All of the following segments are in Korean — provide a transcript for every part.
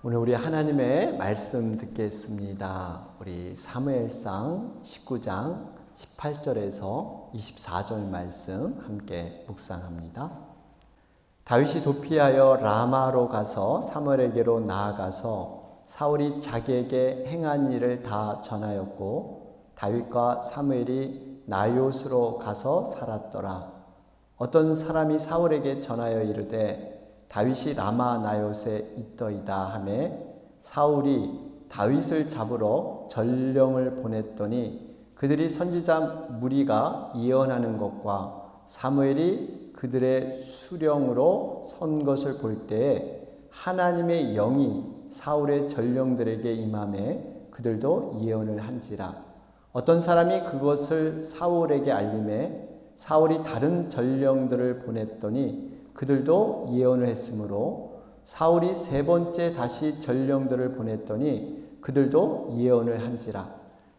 오늘 우리 하나님의 말씀 듣겠습니다. 우리 사무엘상 19장 18절에서 24절 말씀 함께 묵상합니다. 다윗이 도피하여 라마로 가서 사무엘에게로 나아가서 사울이 자기에게 행한 일을 다 전하였고 다윗과 사무엘이 나요스로 가서 살았더라. 어떤 사람이 사울에게 전하여 이르되 다윗이 라마 나요스에 있더이다 하매 사울이 다윗을 잡으러 전령을 보냈더니 그들이 선지자 무리가 예언하는 것과 사무엘이 그들의 수령으로 선 것을 볼 때에 하나님의 영이 사울의 전령들에게 임하매 그들도 예언을 한지라. 어떤 사람이 그것을 사울에게 알림해 사울이 다른 전령들을 보냈더니 그들도 예언을 했으므로 사울이 세 번째 다시 전령들을 보냈더니 그들도 예언을 한지라.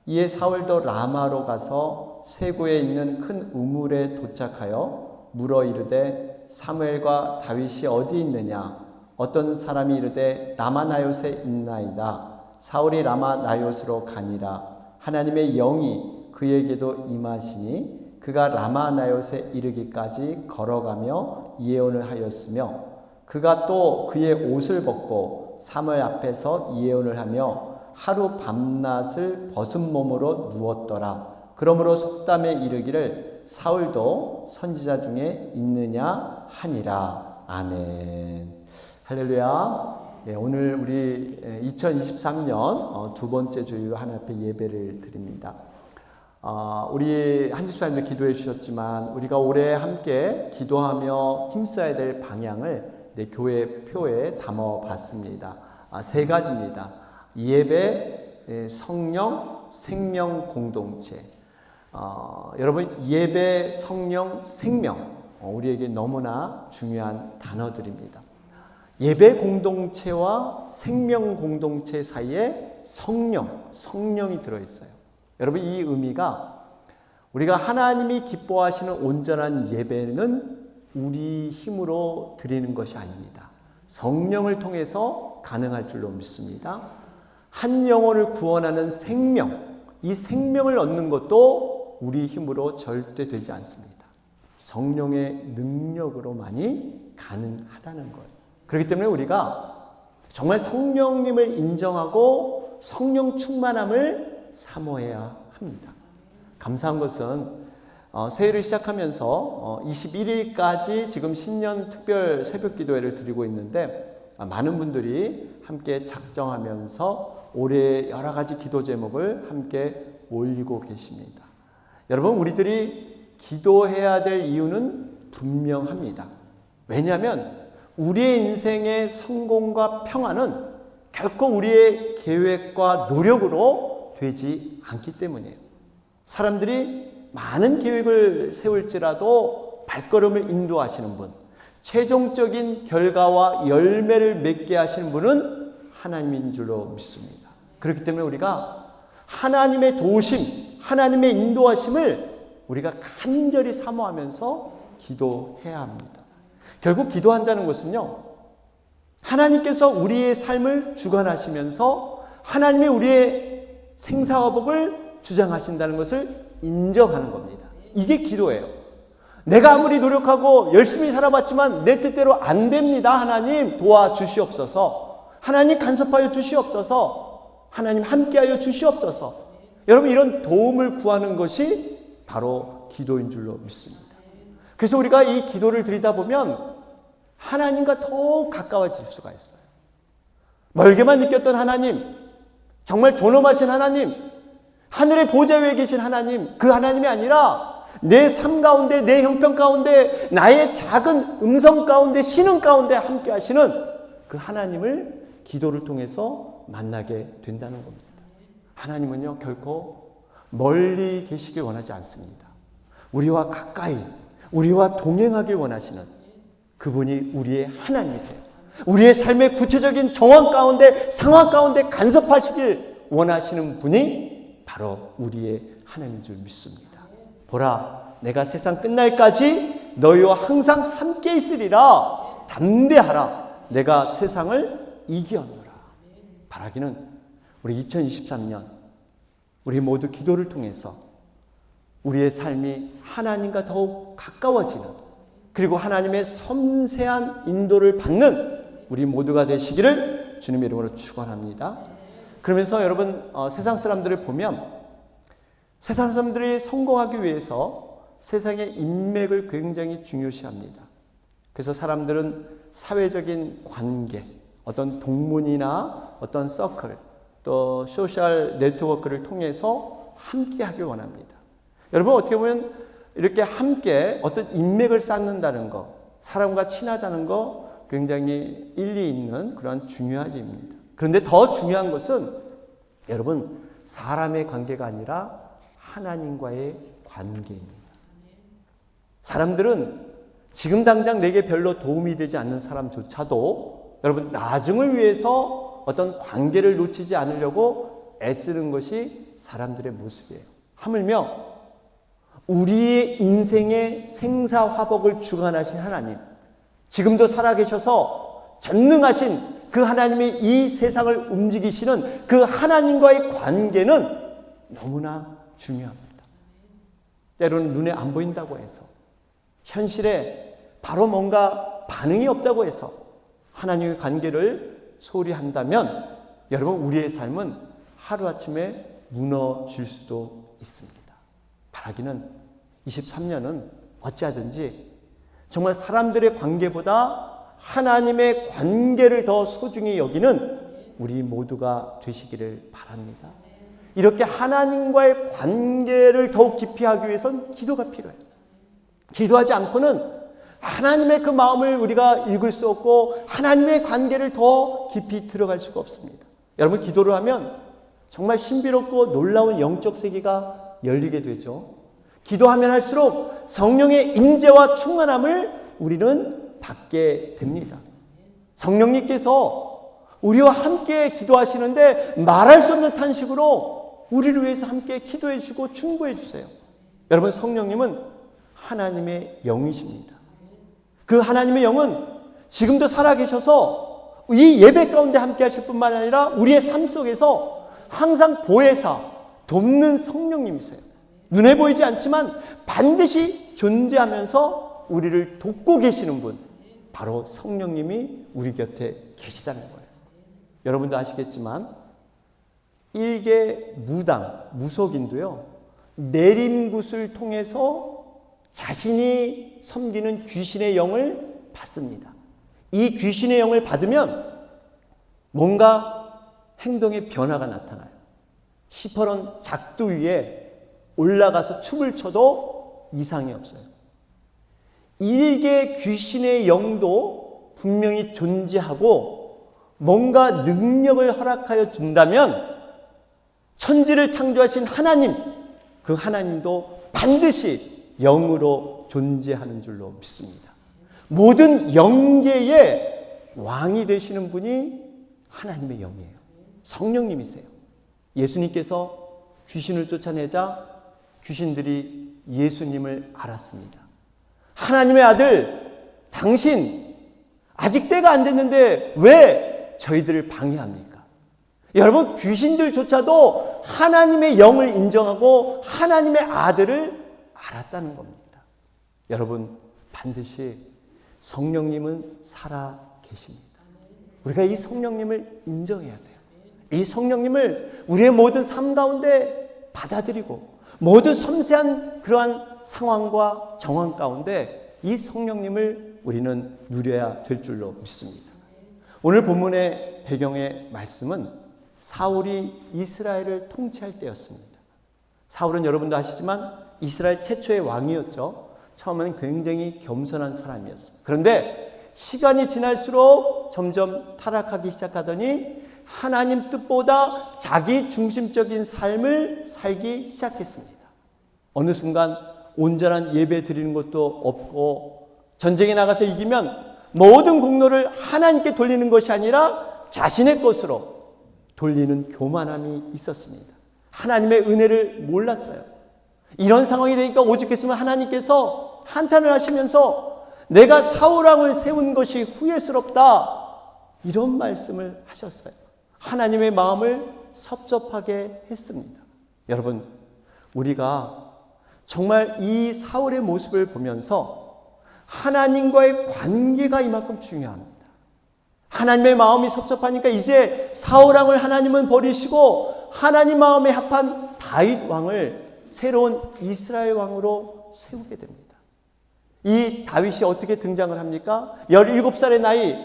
이에 사울도 라마로 가서 세구에 있는 큰 우물에 도착하여 물어 이르되 사무엘과 다윗이 어디 있느냐? 어떤 사람이 이르되 라마 나요스에 있나이다. 사울이 라마 나요스로 가니라. 하나님의 영이 그에게도 임하시니 그가 라마 나요스에 이르기까지 걸어가며 예언을 하였으며 그가 또 그의 옷을 벗고 사무엘 앞에서 예언을 하며 하루 밤낮을 벗은 몸으로 누웠더라. 그러므로 속담에 이르기를 사울도 선지자 중에 있느냐 하니라. 아멘. 할렐루야. 오늘 우리 2023년 두 번째 주일로 하나님 앞에 예배를 드립니다. 우리 한집사님도 기도해 주셨지만 우리가 올해 함께 기도하며 힘써야 될 방향을 내 교회 표에 담아봤습니다. 세 가지입니다. 예배, 성령, 생명 공동체. 여러분 예배, 성령, 생명 우리에게 너무나 중요한 단어들입니다. 예배 공동체와 생명 공동체 사이에 성령이 들어있어요. 여러분 이 의미가 우리가 하나님이 기뻐하시는 온전한 예배는 우리 힘으로 드리는 것이 아닙니다. 성령을 통해서 가능할 줄로 믿습니다. 한 영혼을 구원하는 생명, 이 생명을 얻는 것도 우리 힘으로 절대 되지 않습니다. 성령의 능력으로만이 가능하다는 거예요. 그렇기 때문에 우리가 정말 성령님을 인정하고 성령 충만함을 사모해야 합니다. 감사한 것은 새해를 시작하면서 21일까지 지금 신년 특별 새벽 기도회를 드리고 있는데 많은 분들이 함께 작정하면서 올해 여러 가지 기도 제목을 함께 올리고 계십니다. 여러분 우리들이 기도해야 될 이유는 분명합니다. 왜냐하면 우리의 인생의 성공과 평안은 결코 우리의 계획과 노력으로 되지 않기 때문이에요. 사람들이 많은 계획을 세울지라도 발걸음을 인도하시는 분, 최종적인 결과와 열매를 맺게 하시는 분은 하나님인 줄로 믿습니다. 그렇기 때문에 우리가 하나님의 도우심, 하나님의 인도하심을 우리가 간절히 사모하면서 기도해야 합니다. 결국 기도한다는 것은요, 하나님께서 우리의 삶을 주관하시면서 하나님의 우리의 생사화복을 주장하신다는 것을 인정하는 겁니다. 이게 기도예요. 내가 아무리 노력하고 열심히 살아봤지만 내 뜻대로 안 됩니다. 하나님 도와주시옵소서. 하나님 간섭하여 주시옵소서. 하나님 함께하여 주시옵소서. 여러분 이런 도움을 구하는 것이 바로 기도인 줄로 믿습니다. 그래서 우리가 이 기도를 드리다 보면 하나님과 더욱 가까워질 수가 있어요. 멀게만 느꼈던 하나님, 정말 존엄하신 하나님, 하늘의 보좌 위에 계신 하나님, 그 하나님이 아니라 내 삶 가운데, 내 형편 가운데, 나의 작은 음성 가운데, 신음 가운데 함께 하시는 그 하나님을 기도를 통해서 만나게 된다는 겁니다. 하나님은요 결코 멀리 계시길 원하지 않습니다. 우리와 가까이, 우리와 동행하길 원하시는 그분이 우리의 하나님이세요. 우리의 삶의 구체적인 정황 가운데, 상황 가운데 간섭하시길 원하시는 분이 바로 우리의 하나님인 줄 믿습니다. 보라, 내가 세상 끝날까지 너희와 항상 함께 있으리라. 담대하라. 내가 세상을 이기었노라. 바라기는 우리 2023년 우리 모두 기도를 통해서 우리의 삶이 하나님과 더욱 가까워지는, 그리고 하나님의 섬세한 인도를 받는 우리 모두가 되시기를 주님의 이름으로 축원합니다. 그러면서 여러분, 세상 사람들을 보면 세상 사람들이 성공하기 위해서 세상의 인맥을 굉장히 중요시합니다. 그래서 사람들은 사회적인 관계, 어떤 동문이나 어떤 서클, 또 소셜 네트워크를 통해서 함께 하길 원합니다. 여러분, 어떻게 보면 이렇게 함께 어떤 인맥을 쌓는다는 거, 사람과 친하다는 거 굉장히 일리 있는 그런 중요한 일입니다. 그런데 더 중요한 것은 여러분, 사람의 관계가 아니라 하나님과의 관계입니다. 사람들은 지금 당장 내게 별로 도움이 되지 않는 사람조차도 여러분, 나중을 위해서 어떤 관계를 놓치지 않으려고 애쓰는 것이 사람들의 모습이에요. 하물며 우리의 인생의 생사화복을 주관하신 하나님, 지금도 살아계셔서 전능하신 그 하나님이 이 세상을 움직이시는 그 하나님과의 관계는 너무나 중요합니다. 때로는 눈에 안 보인다고 해서, 현실에 바로 뭔가 반응이 없다고 해서 하나님의 관계를 소홀히 한다면 여러분, 우리의 삶은 하루아침에 무너질 수도 있습니다. 바라기는 23년은 어찌하든지 정말 사람들의 관계보다 하나님의 관계를 더 소중히 여기는 우리 모두가 되시기를 바랍니다. 이렇게 하나님과의 관계를 더욱 깊이 하기 위해서는 기도가 필요해요. 기도하지 않고는 하나님의 그 마음을 우리가 읽을 수 없고 하나님의 관계를 더 깊이 들어갈 수가 없습니다. 여러분, 기도를 하면 정말 신비롭고 놀라운 영적 세계가 열리게 되죠. 기도하면 할수록 성령의 임재와 충만함을 우리는 받게 됩니다. 성령님께서 우리와 함께 기도하시는데 말할 수 없는 탄식으로 우리를 위해서 함께 기도해 주시고 충고해 주세요. 여러분, 성령님은 하나님의 영이십니다. 그 하나님의 영은 지금도 살아계셔서 이 예배 가운데 함께 하실 뿐만 아니라 우리의 삶 속에서 항상 보혜사, 돕는 성령님이세요. 눈에 보이지 않지만 반드시 존재하면서 우리를 돕고 계시는 분, 바로 성령님이 우리 곁에 계시다는 거예요. 여러분도 아시겠지만 일개 무당, 무속인도요, 내림굿을 통해서 자신이 섬기는 귀신의 영을 받습니다. 이 귀신의 영을 받으면 뭔가 행동의 변화가 나타나요. 시퍼런 작두 위에 올라가서 춤을 춰도 이상이 없어요. 일개 귀신의 영도 분명히 존재하고 뭔가 능력을 허락하여 준다면 천지를 창조하신 하나님, 그 하나님도 반드시 영으로 존재하는 줄로 믿습니다. 모든 영계의 왕이 되시는 분이 하나님의 영이에요. 성령님이세요. 예수님께서 귀신을 쫓아내자 귀신들이 예수님을 알았습니다. 하나님의 아들, 당신 아직 때가 안 됐는데 왜 저희들을 방해합니까? 여러분, 귀신들조차도 하나님의 영을 인정하고 하나님의 아들을 알았다는 겁니다. 여러분, 반드시 성령님은 살아 계십니다. 우리가 이 성령님을 인정해야 돼요. 이 성령님을 우리의 모든 삶 가운데 받아들이고 모든 섬세한 그러한 상황과 정황 가운데 이 성령님을 우리는 누려야 될 줄로 믿습니다. 오늘 본문의 배경의 말씀은 사울이 이스라엘을 통치할 때였습니다. 사울은 여러분도 아시지만 이스라엘 최초의 왕이었죠. 처음에는 굉장히 겸손한 사람이었어요. 그런데 시간이 지날수록 점점 타락하기 시작하더니 하나님 뜻보다 자기 중심적인 삶을 살기 시작했습니다. 어느 순간 온전한 예배 드리는 것도 없고 전쟁에 나가서 이기면 모든 공로를 하나님께 돌리는 것이 아니라 자신의 것으로 돌리는 교만함이 있었습니다. 하나님의 은혜를 몰랐어요. 이런 상황이 되니까 오죽했으면 하나님께서 한탄을 하시면서 내가 사울왕을 세운 것이 후회스럽다, 이런 말씀을 하셨어요. 하나님의 마음을 섭섭하게 했습니다. 여러분, 우리가 정말 이 사울의 모습을 보면서 하나님과의 관계가 이만큼 중요합니다. 하나님의 마음이 섭섭하니까 이제 사울 왕을 하나님은 버리시고 하나님 마음에 합한 다윗 왕을 새로운 이스라엘 왕으로 세우게 됩니다. 이 다윗이 어떻게 등장을 합니까? 17살의 나이,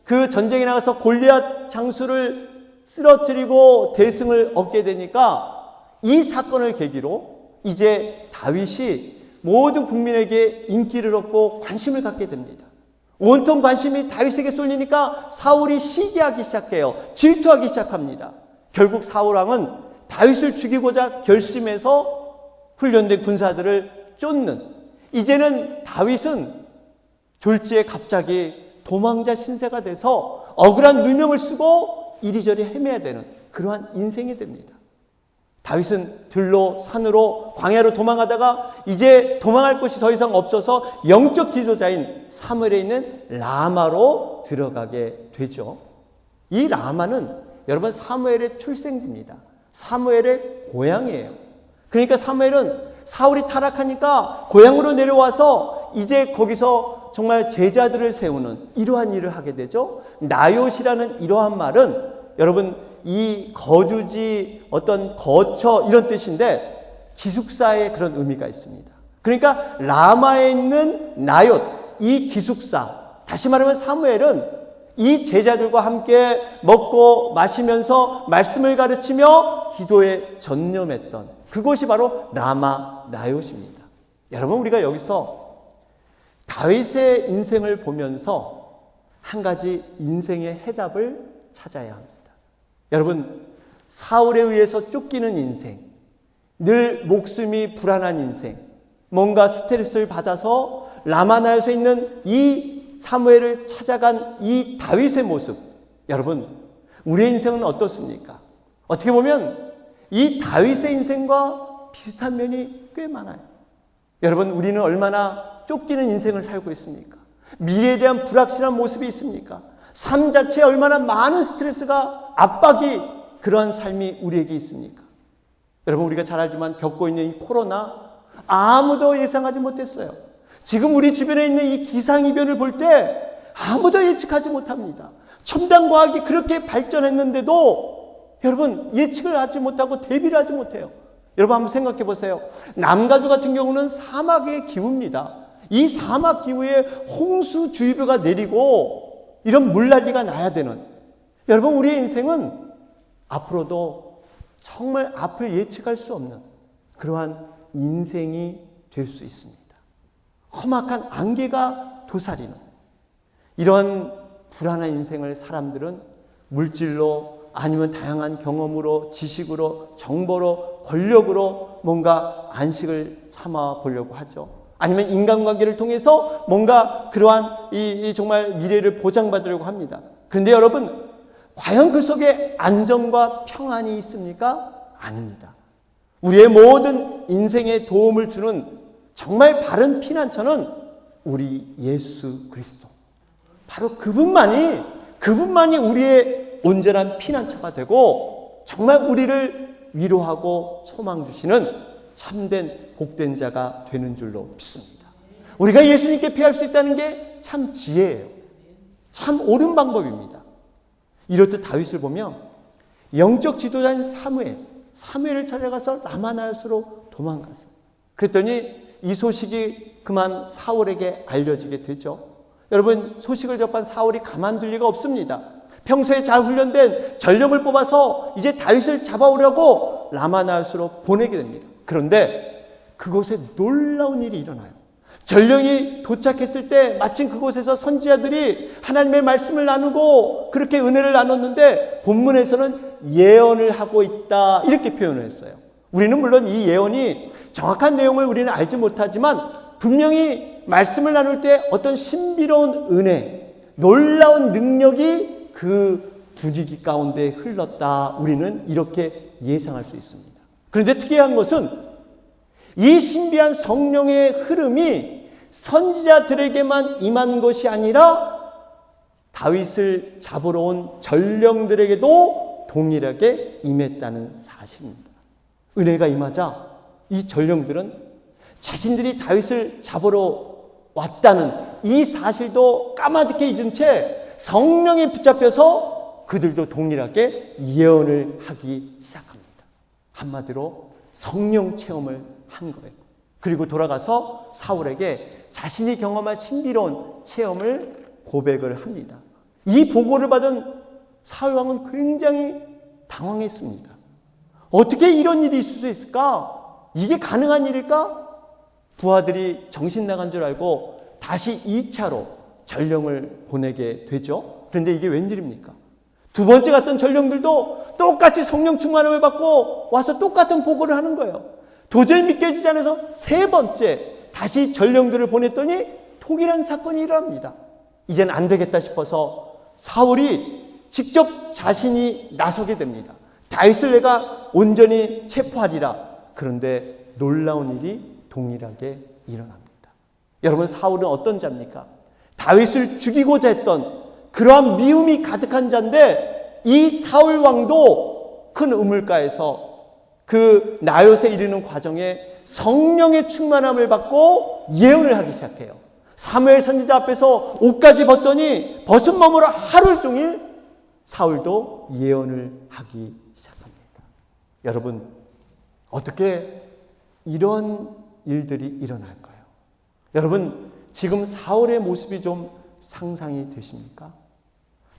그 전쟁에 나가서 골리앗 장수를 쓰러뜨리고 대승을 얻게 되니까 이 사건을 계기로 이제 다윗이 모든 국민에게 인기를 얻고 관심을 갖게 됩니다. 온통 관심이 다윗에게 쏠리니까 사울이 시기하기 시작해요. 질투하기 시작합니다. 결국 사울 왕은 다윗을 죽이고자 결심해서 훈련된 군사들을 쫓는, 이제는 다윗은 졸지에 갑자기 도망자 신세가 돼서 억울한 누명을 쓰고 이리저리 헤매야 되는 그러한 인생이 됩니다. 다윗은 들로 산으로 광야로 도망하다가 이제 도망할 곳이 더 이상 없어서 영적 지도자인 사무엘에 있는 라마로 들어가게 되죠. 이 라마는 여러분 사무엘의 출생지입니다. 사무엘의 고향이에요. 그러니까 사무엘은 사울이 타락하니까 고향으로 내려와서 이제 거기서 정말 제자들을 세우는 이러한 일을 하게 되죠. 나요시라는 이러한 말은 여러분 이 거주지, 어떤 거처 이런 뜻인데 기숙사의 그런 의미가 있습니다. 그러니까 라마에 있는 나얏, 이 기숙사, 다시 말하면 사무엘은 이 제자들과 함께 먹고 마시면서 말씀을 가르치며 기도에 전념했던 그곳이 바로 라마 나얏입니다. 여러분, 우리가 여기서 다윗의 인생을 보면서 한 가지 인생의 해답을 찾아야 합니다. 여러분, 사울에 의해서 쫓기는 인생, 늘 목숨이 불안한 인생, 뭔가 스트레스를 받아서 라마나에서 있는 이 사무엘을 찾아간 이 다윗의 모습, 여러분, 우리의 인생은 어떻습니까? 어떻게 보면 이 다윗의 인생과 비슷한 면이 꽤 많아요. 여러분, 우리는 얼마나 쫓기는 인생을 살고 있습니까? 미래에 대한 불확실한 모습이 있습니까? 삶 자체에 얼마나 많은 스트레스가, 압박이, 그러한 삶이 우리에게 있습니까? 여러분, 우리가 잘 알지만 겪고 있는 이 코로나, 아무도 예상하지 못했어요. 지금 우리 주변에 있는 이 기상이변을 볼 때 아무도 예측하지 못합니다. 첨단 과학이 그렇게 발전했는데도 여러분 예측을 하지 못하고 대비를 하지 못해요. 여러분 한번 생각해 보세요. 남가주 같은 경우는 사막의 기후입니다. 이 사막 기후에 홍수주의보가 내리고 이런 물난리가 나야 되는, 여러분 우리의 인생은 앞으로도 정말 앞을 예측할 수 없는 그러한 인생이 될 수 있습니다. 험악한 안개가 도사리는 이런 불안한 인생을 사람들은 물질로, 아니면 다양한 경험으로, 지식으로, 정보로, 권력으로 뭔가 안식을 삼아 보려고 하죠. 아니면 인간관계를 통해서 뭔가 그러한 이 정말 미래를 보장받으려고 합니다. 그런데 여러분, 과연 그 속에 안정과 평안이 있습니까? 아닙니다. 우리의 모든 인생에 도움을 주는 정말 바른 피난처는 우리 예수 그리스도, 바로 그분만이 우리의 온전한 피난처가 되고 정말 우리를 위로하고 소망 주시는 참된 복된 자가 되는 줄로 믿습니다. 우리가 예수님께 피할 수 있다는 게 참 지혜예요. 참 옳은 방법입니다. 이렇듯 다윗을 보면 영적 지도자인 사무엘을 찾아가서 라마나요스로 도망갔어요. 그랬더니 이 소식이 그만 사울에게 알려지게 되죠. 여러분, 소식을 접한 사울이 가만둘 리가 없습니다. 평소에 잘 훈련된 전령을 뽑아서 이제 다윗을 잡아오려고 라마나요스로 보내게 됩니다. 그런데 그곳에 놀라운 일이 일어나요. 전령이 도착했을 때 마침 그곳에서 선지자들이 하나님의 말씀을 나누고 그렇게 은혜를 나눴는데 본문에서는 예언을 하고 있다, 이렇게 표현을 했어요. 우리는 물론 이 예언이 정확한 내용을 우리는 알지 못하지만 분명히 말씀을 나눌 때 어떤 신비로운 은혜, 놀라운 능력이 그 분위기 가운데 흘렀다, 우리는 이렇게 예상할 수 있습니다. 그런데 특이한 것은 이 신비한 성령의 흐름이 선지자들에게만 임한 것이 아니라 다윗을 잡으러 온 전령들에게도 동일하게 임했다는 사실입니다. 은혜가 임하자 이 전령들은 자신들이 다윗을 잡으러 왔다는 이 사실도 까마득히 잊은 채 성령에 붙잡혀서 그들도 동일하게 예언을 하기 시작합니다. 한마디로 성령 체험을 한 거예요. 그리고 돌아가서 사울에게 자신이 경험한 신비로운 체험을 고백을 합니다. 이 보고를 받은 사울 왕은 굉장히 당황했습니다. 어떻게 이런 일이 있을 수 있을까? 이게 가능한 일일까? 부하들이 정신 나간 줄 알고 다시 2차로 전령을 보내게 되죠. 그런데 이게 웬일입니까? 두 번째 갔던 전령들도 똑같이 성령 충만함을 받고 와서 똑같은 보고를 하는 거예요. 도저히 믿겨지지 않아서 세 번째 다시 전령들을 보냈더니 동일한 사건이 일어납니다. 이젠 안 되겠다 싶어서 사울이 직접 자신이 나서게 됩니다. 다윗을 내가 온전히 체포하리라. 그런데 놀라운 일이 동일하게 일어납니다. 여러분, 사울은 어떤 자입니까? 다윗을 죽이고자 했던 그러한 미움이 가득한 자인데 이 사울 왕도 큰 우물가에서 그 나롯에 이르는 과정에 성령의 충만함을 받고 예언을 하기 시작해요. 사무엘 선지자 앞에서 옷까지 벗더니 벗은 몸으로 하루 종일 사울도 예언을 하기 시작합니다. 여러분, 어떻게 이런 일들이 일어날까요? 여러분, 지금 사울의 모습이 좀 상상이 되십니까?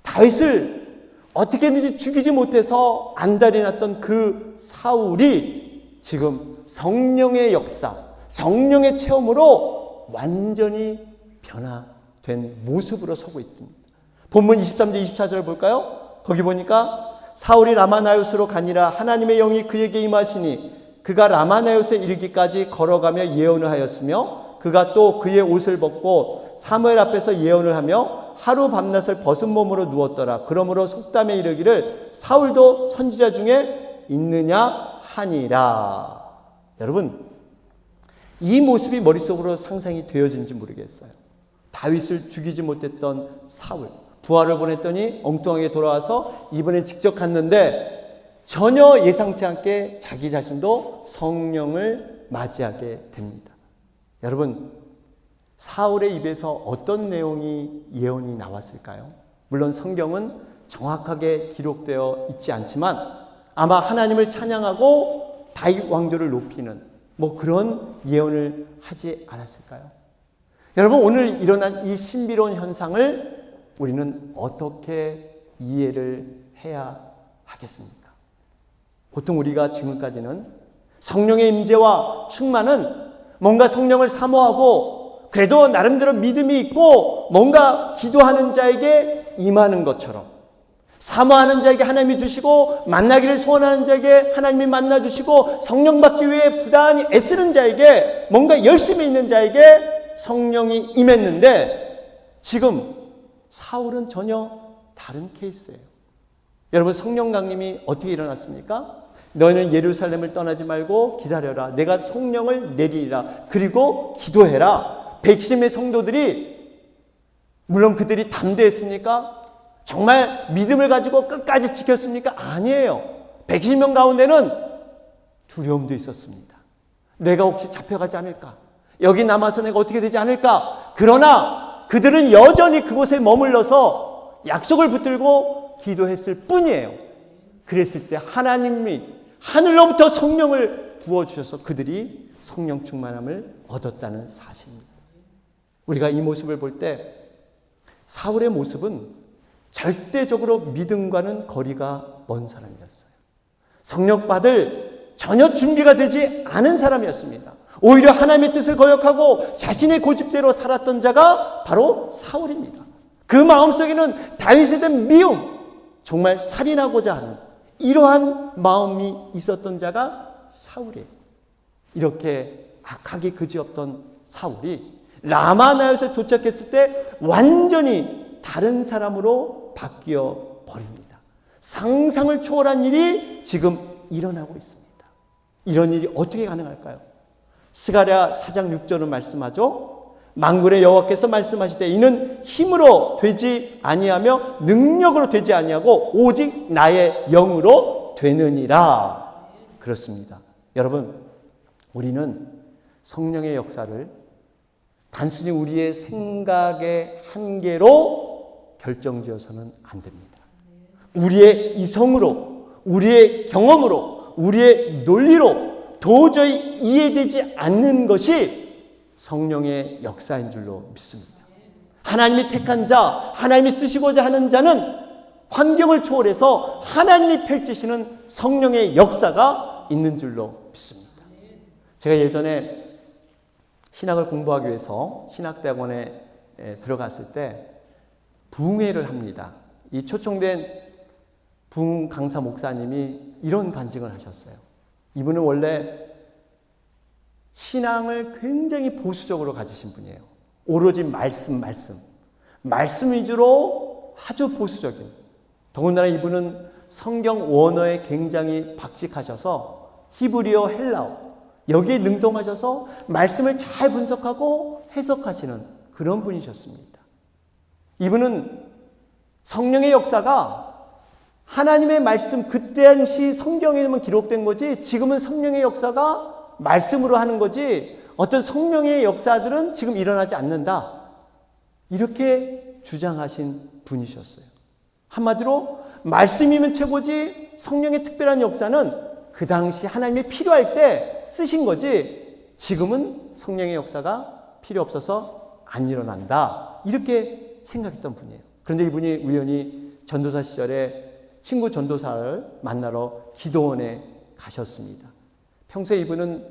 다윗을 어떻게든지 죽이지 못해서 안달이 났던 그 사울이 지금 성령의 역사, 성령의 체험으로 완전히 변화된 모습으로 서고 있습니다. 본문 23절 24절을 볼까요? 거기 보니까 사울이 라마나요스로 가니라 하나님의 영이 그에게 임하시니 그가 라마나요스에 이르기까지 걸어가며 예언을 하였으며 그가 또 그의 옷을 벗고 사무엘 앞에서 예언을 하며 하루 밤낮을 벗은 몸으로 누웠더라. 그러므로 속담에 이르기를 사울도 선지자 중에 있느냐 하니라. 여러분, 이 모습이 머릿속으로 상상이 되어진지 모르겠어요. 다윗을 죽이지 못했던 사울, 부하를 보냈더니 엉뚱하게 돌아와서 이번엔 직접 갔는데 전혀 예상치 않게 자기 자신도 성령을 맞이하게 됩니다. 여러분, 사울의 입에서 어떤 내용이 예언이 나왔을까요? 물론 성경은 정확하게 기록되어 있지 않지만 아마 하나님을 찬양하고 다윗 왕조를 높이는 그런 예언을 하지 않았을까요? 여러분, 오늘 일어난 이 신비로운 현상을 우리는 어떻게 이해를 해야 하겠습니까? 보통 우리가 지금까지는 성령의 임재와 충만은 뭔가 성령을 사모하고 그래도 나름대로 믿음이 있고 뭔가 기도하는 자에게 임하는 것처럼, 사모하는 자에게 하나님이 주시고 만나기를 소원하는 자에게 하나님이 만나주시고 성령 받기 위해 부단히 애쓰는 자에게, 뭔가 열심히 있는 자에게 성령이 임했는데 지금 사울은 전혀 다른 케이스예요. 여러분, 성령 강림이 어떻게 일어났습니까? 너희는 예루살렘을 떠나지 말고 기다려라. 내가 성령을 내리리라. 그리고 기도해라. 백심의 성도들이, 물론 그들이 담대했습니까? 정말 믿음을 가지고 끝까지 지켰습니까? 아니에요. 120명 가운데는 두려움도 있었습니다. 내가 혹시 잡혀가지 않을까? 여기 남아서 내가 어떻게 되지 않을까? 그러나 그들은 여전히 그곳에 머물러서 약속을 붙들고 기도했을 뿐이에요. 그랬을 때 하나님이 하늘로부터 성령을 부어주셔서 그들이 성령 충만함을 얻었다는 사실입니다. 우리가 이 모습을 볼 때 사울의 모습은 절대적으로 믿음과는 거리가 먼 사람이었어요. 성령 받을 전혀 준비가 되지 않은 사람이었습니다. 오히려 하나님의 뜻을 거역하고 자신의 고집대로 살았던 자가 바로 사울입니다. 그 마음속에는 다윗에 대한 미움, 정말 살인하고자 하는 이러한 마음이 있었던 자가 사울이에요. 이렇게 악하게 그지없던 사울이 라마나요스에 도착했을 때 완전히 다른 사람으로 바뀌어 버립니다. 상상을 초월한 일이 지금 일어나고 있습니다. 이런 일이 어떻게 가능할까요? 스가랴 4장 6절은 말씀하죠. 만군의 여호와께서 말씀하시되 이는 힘으로 되지 아니하며 능력으로 되지 아니하고 오직 나의 영으로 되느니라. 그렇습니다. 여러분, 우리는 성령의 역사를 단순히 우리의 생각의 한계로 결정지어서는 안 됩니다. 우리의 이성으로, 우리의 경험으로, 우리의 논리로 도저히 이해되지 않는 것이 성령의 역사인 줄로 믿습니다. 하나님이 택한 자, 하나님이 쓰시고자 하는 자는 환경을 초월해서 하나님이 펼치시는 성령의 역사가 있는 줄로 믿습니다. 제가 예전에 신학을 공부하기 위해서 신학대학원에 들어갔을 때 부흥회를 합니다. 이 초청된 부흥 강사 목사님이 이런 간증을 하셨어요. 이분은 원래 신앙을 굉장히 보수적으로 가지신 분이에요. 오로지 말씀 위주로 아주 보수적인. 더군다나 이분은 성경 원어에 굉장히 박직하셔서 히브리어, 헬라어 여기에 능통하셔서 말씀을 잘 분석하고 해석하시는 그런 분이셨습니다. 이분은 성령의 역사가 하나님의 말씀, 그때 당시 성경에만 기록된 거지 지금은 성령의 역사가 말씀으로 하는 거지 어떤 성령의 역사들은 지금 일어나지 않는다. 이렇게 주장하신 분이셨어요. 한마디로 말씀이면 최고지 성령의 특별한 역사는 그 당시 하나님이 필요할 때 쓰신 거지 지금은 성령의 역사가 필요 없어서 안 일어난다. 이렇게 생각했던 분이에요. 그런데 이분이 우연히 전도사 시절에 친구 전도사를 만나러 기도원에 가셨습니다. 평소에 이분은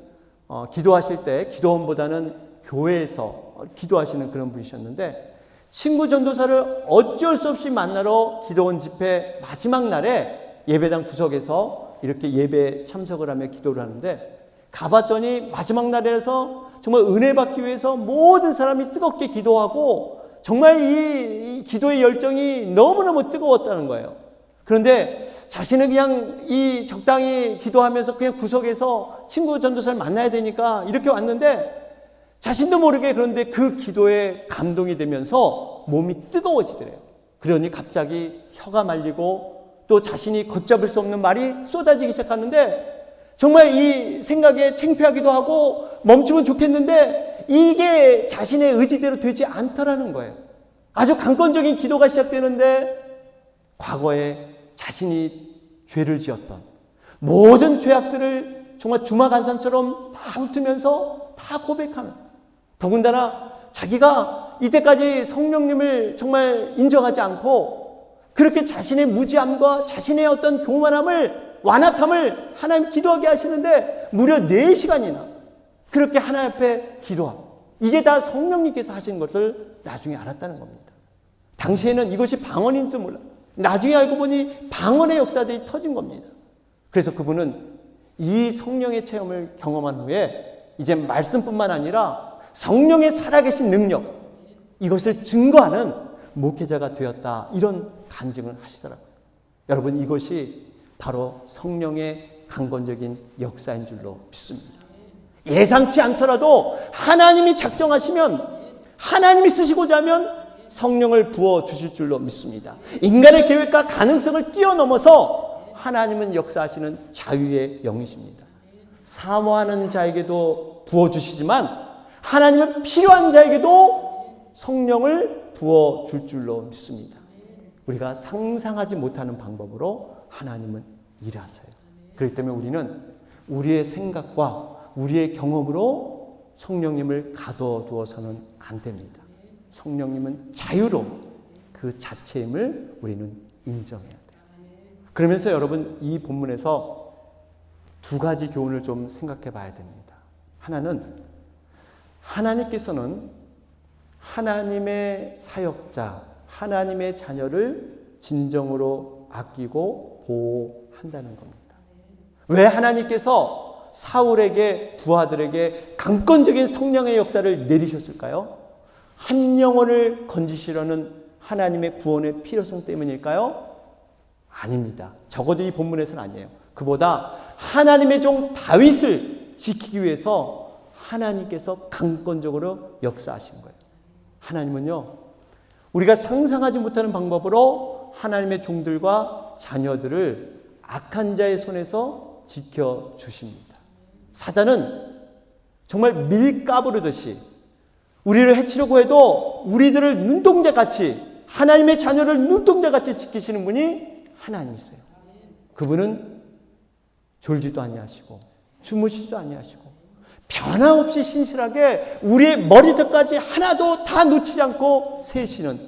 기도하실 때 기도원보다는 교회에서 기도하시는 그런 분이셨는데 친구 전도사를 어쩔 수 없이 만나러 기도원 집회 마지막 날에 예배당 구석에서 이렇게 예배에 참석을 하며 기도를 하는데 가봤더니 마지막 날에서 정말 은혜 받기 위해서 모든 사람이 뜨겁게 기도하고 정말 이 기도의 열정이 너무너무 뜨거웠다는 거예요. 그런데 자신은 그냥 이 적당히 기도하면서 그냥 구석에서 친구 전도사를 만나야 되니까 이렇게 왔는데 자신도 모르게 그런데 그 기도에 감동이 되면서 몸이 뜨거워지더래요. 그러니 갑자기 혀가 말리고 또 자신이 걷잡을 수 없는 말이 쏟아지기 시작하는데 정말 이 생각에 창피하기도 하고 멈추면 좋겠는데 이게 자신의 의지대로 되지 않더라는 거예요. 아주 강권적인 기도가 시작되는데 과거에 자신이 죄를 지었던 모든 죄악들을 정말 주마간산처럼 다 훑으면서 다 고백하는, 더군다나 자기가 이때까지 성령님을 정말 인정하지 않고 그렇게 자신의 무지함과 자신의 어떤 교만함을 완악함을 하나님 기도하게 하시는데 무려 4시간이나 그렇게 하나님 앞에 기도하고 이게 다 성령님께서 하신 것을 나중에 알았다는 겁니다. 당시에는 이것이 방언인 줄 몰라요. 나중에 알고 보니 방언의 역사들이 터진 겁니다. 그래서 그분은 이 성령의 체험을 경험한 후에 이제 말씀뿐만 아니라 성령의 살아계신 능력, 이것을 증거하는 목회자가 되었다. 이런 간증을 하시더라고요. 여러분, 이것이 바로 성령의 강권적인 역사인 줄로 믿습니다. 예상치 않더라도 하나님이 작정하시면, 하나님이 쓰시고자 하면 성령을 부어주실 줄로 믿습니다. 인간의 계획과 가능성을 뛰어넘어서 하나님은 역사하시는 자유의 영이십니다. 사모하는 자에게도 부어주시지만 하나님은 필요한 자에게도 성령을 부어줄 줄로 믿습니다. 우리가 상상하지 못하는 방법으로 하나님은 일하세요. 그렇기 때문에 우리는 우리의 생각과 우리의 경험으로 성령님을 가둬두어서는 안 됩니다. 성령님은 자유로움 그 자체임을 우리는 인정해야 돼요. 그러면서 여러분, 이 본문에서 2가지 교훈을 좀 생각해 봐야 됩니다. 하나는 하나님께서는 하나님의 사역자, 하나님의 자녀를 진정으로 아끼고 보호한다는 겁니다. 왜 하나님께서 사울에게, 부하들에게 강권적인 성령의 역사를 내리셨을까요? 한 영혼을 건지시려는 하나님의 구원의 필요성 때문일까요? 아닙니다. 적어도 이 본문에서는 아니에요. 그보다 하나님의 종 다윗을 지키기 위해서 하나님께서 강권적으로 역사하신 거예요. 하나님은요, 우리가 상상하지 못하는 방법으로 하나님의 종들과 자녀들을 악한 자의 손에서 지켜주십니다. 사단은 정말 밀가부르듯이 우리를 해치려고 해도 우리들을 눈동자같이, 하나님의 자녀를 눈동자같이 지키시는 분이 하나님이세요. 그분은 졸지도 아니하시고 주무시지도 아니하시고 변함없이 신실하게 우리의 머리끝까지 하나도 다 놓치지 않고 세시는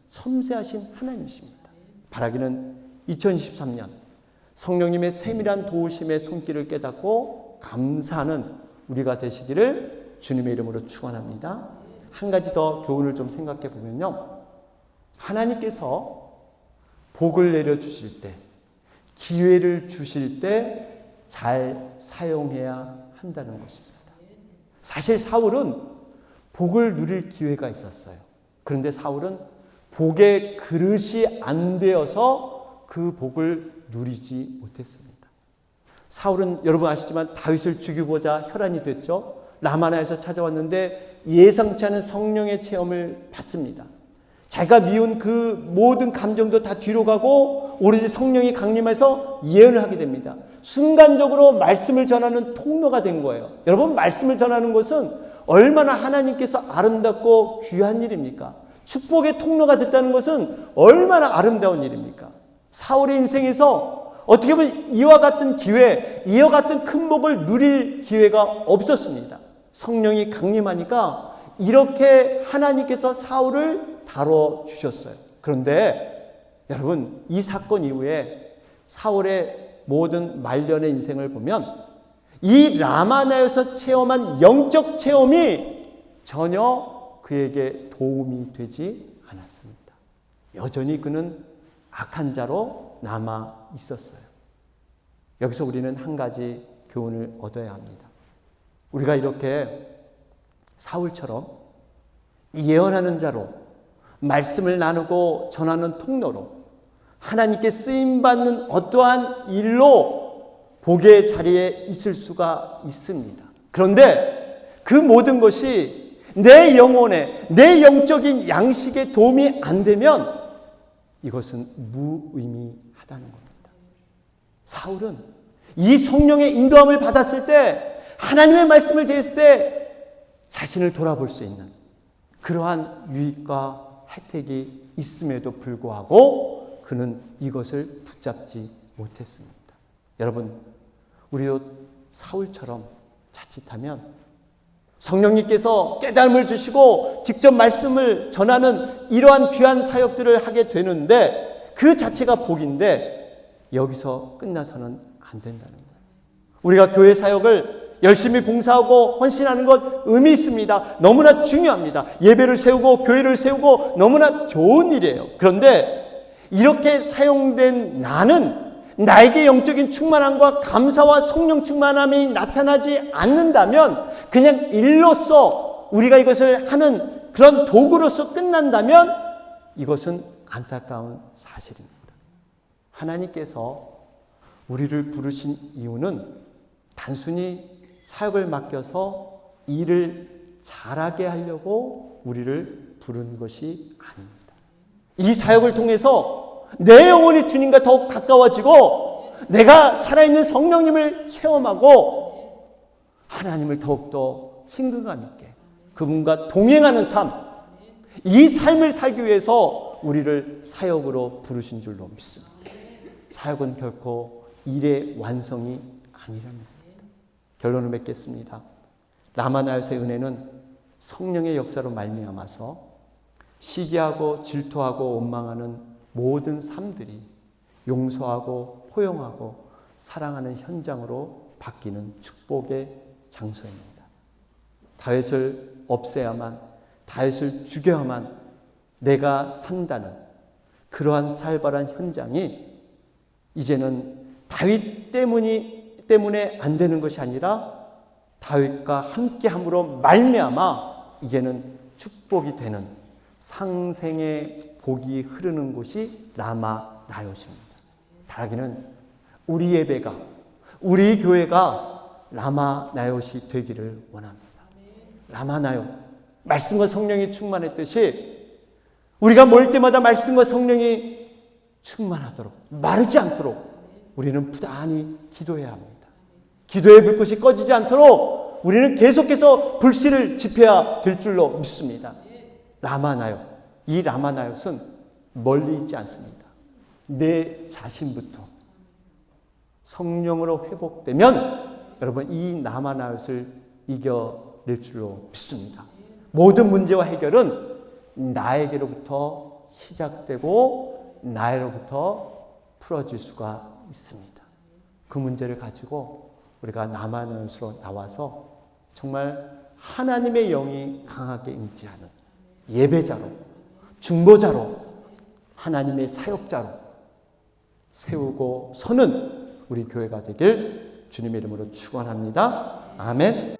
섬세하신 하나님이십니다. 바라기는 2023년 성령님의 세밀한 도우심의 손길을 깨닫고 감사하는 우리가 되시기를 주님의 이름으로 축원합니다. 한 가지 더 교훈을 좀 생각해 보면요, 하나님께서 복을 내려주실 때, 기회를 주실 때 잘 사용해야 한다는 것입니다. 사실 사울은 복을 누릴 기회가 있었어요. 그런데 사울은 복의 그릇이 안 되어서 그 복을 누리지 못했습니다. 사울은 여러분 아시지만 다윗을 죽이고자 혈안이 됐죠. 라마나에서 찾아왔는데 예상치 않은 성령의 체험을 받습니다. 자기가 미운 그 모든 감정도 다 뒤로 가고 오로지 성령이 강림해서 예언을 하게 됩니다. 순간적으로 말씀을 전하는 통로가 된 거예요. 여러분, 말씀을 전하는 것은 얼마나 하나님께서 아름답고 귀한 일입니까? 축복의 통로가 됐다는 것은 얼마나 아름다운 일입니까? 사울의 인생에서 어떻게 보면 이와 같은 기회, 이와 같은 큰 복을 누릴 기회가 없었습니다. 성령이 강림하니까 이렇게 하나님께서 사울을 다뤄주셨어요. 그런데 여러분, 이 사건 이후에 사울의 모든 말년의 인생을 보면 이 라마나에서 체험한 영적 체험이 전혀 그에게 도움이 되지 않았습니다. 여전히 그는 악한 자로 남아 있었어요. 여기서 우리는 한 가지 교훈을 얻어야 합니다. 우리가 이렇게 사울처럼 예언하는 자로, 말씀을 나누고 전하는 통로로, 하나님께 쓰임받는 어떠한 일로 복의 자리에 있을 수가 있습니다. 그런데 그 모든 것이 내 영혼에, 내 영적인 양식에 도움이 안 되면 이것은 무의미하다는 겁니다. 사울은 이 성령의 인도함을 받았을 때, 하나님의 말씀을 대했을 때 자신을 돌아볼 수 있는 그러한 유익과 혜택이 있음에도 불구하고 그는 이것을 붙잡지 못했습니다. 여러분, 우리도 사울처럼 자칫하면 성령님께서 깨달음을 주시고 직접 말씀을 전하는 이러한 귀한 사역들을 하게 되는데 그 자체가 복인데 여기서 끝나서는 안 된다는 거예요. 우리가 교회 사역을 열심히 봉사하고 헌신하는 것 의미 있습니다. 너무나 중요합니다. 예배를 세우고 교회를 세우고 너무나 좋은 일이에요. 그런데 이렇게 사용된 나는 나에게 영적인 충만함과 감사와 성령 충만함이 나타나지 않는다면, 그냥 일로서 우리가 이것을 하는 그런 도구로서 끝난다면 이것은 안타까운 사실입니다. 하나님께서 우리를 부르신 이유는 단순히 사역을 맡겨서 일을 잘하게 하려고 우리를 부른 것이 아닙니다. 이 사역을 통해서 내 영혼이 주님과 더욱 가까워지고 내가 살아있는 성령님을 체험하고 하나님을 더욱더 친근감 있게 그분과 동행하는 삶, 이 삶을 살기 위해서 우리를 사역으로 부르신 줄로 믿습니다. 사역은 결코 일의 완성이 아니랍니다. 결론을 맺겠습니다. 라마나에서의 은혜는 성령의 역사로 말미암아서 시기하고 질투하고 원망하는 모든 삶들이 용서하고 포용하고 사랑하는 현장으로 바뀌는 축복의 장소입니다. 다윗을 없애야만, 다윗을 죽여야만 내가 산다는 그러한 살벌한 현장이 이제는 다윗 때문에 안 되는 것이 아니라 다윗과 함께함으로 말미암아 이제는 축복이 되는 상생의 복이 흐르는 곳이 라마 나요시입니다. 바라기는 우리 예배가, 우리 교회가 라마 나요시 되기를 원합니다. 라마 나요, 말씀과 성령이 충만했듯이 우리가 모일 때마다 말씀과 성령이 충만하도록, 마르지 않도록 우리는 부단히 기도해야 합니다. 기도의 불꽃이 꺼지지 않도록 우리는 계속해서 불씨를 지펴야 될 줄로 믿습니다. 라마나요. 이 라마나요는 멀리 있지 않습니다. 내 자신부터 성령으로 회복되면 여러분 이 라마나요를 이겨낼 줄로 믿습니다. 모든 문제와 해결은 나에게로부터 시작되고 나에게로부터 풀어질 수가 있습니다. 그 문제를 가지고 우리가 라마나요로 나와서 정말 하나님의 영이 강하게 임재하는 예배자로, 중보자로, 하나님의 사역자로 세우고 서는 우리 교회가 되길 주님의 이름으로 축원합니다. 아멘.